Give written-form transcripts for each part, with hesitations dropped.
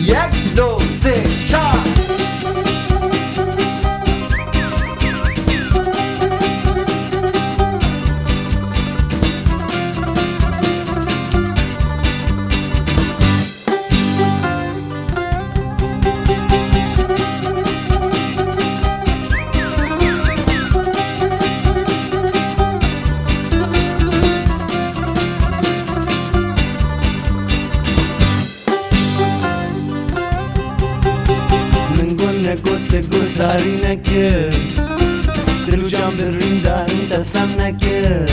یک دو سه چار گوت گوتاری نکرد دل و جان برین دارین دستم نکرد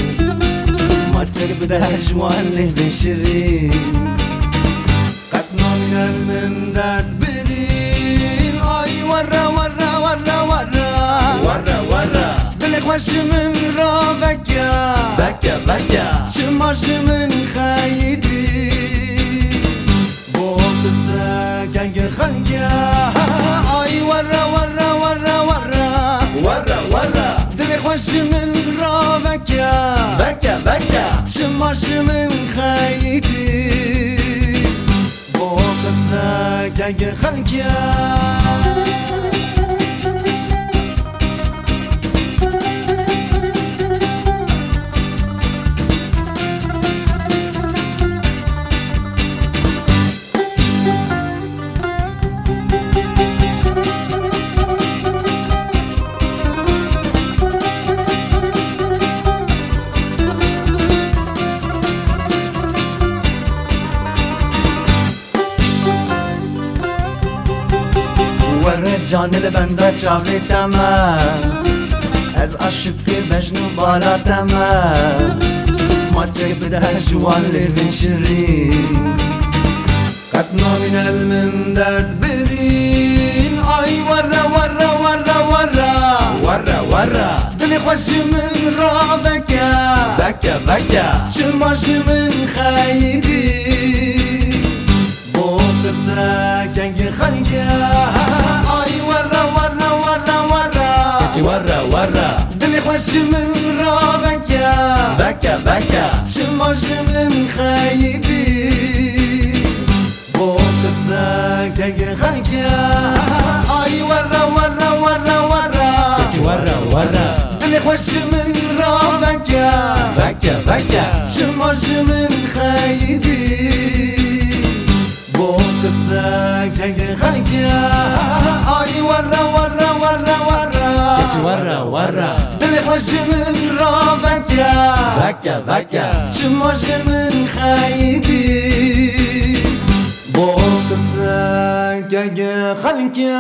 ما چک بده جوان لحظه شیرین قد نامین من درد برین آی ورا ورا ورا ورا ورا ورا دل خوش من را بکا بکا بکا چماش من خیدی بود سگه خنگه آی ورا ورا ورا ورا ورا ورا دل خوش من را بکا بکا بکا چماش من خیدی بود سگه خنگه ور جان البنده چاوی تمه از عشق مجنون بالا تمه ما چه بده جوان لیوین شیرین قد نامین من درد برین آی ورا ورا ورا ورا ورا ورا دل خوش من را بکا بکا بکا چماش من خیدی بود سکنگ خنگه آی ورا ورا ورا ورا ورا ورا دل خوش من را بکا بکا بکا چماش من خیدی بود سکنگ خنگه آی ورا ورا ورا ورا ورا ورا دل خوش من را بکا بکا بکا چماش من خیدی بود سکنگ خنگه آی ورا ورا ورا ورا ورا ورا دل خوش من را بکا بکا بکا چماش من خیدی بود سکنگ خنگه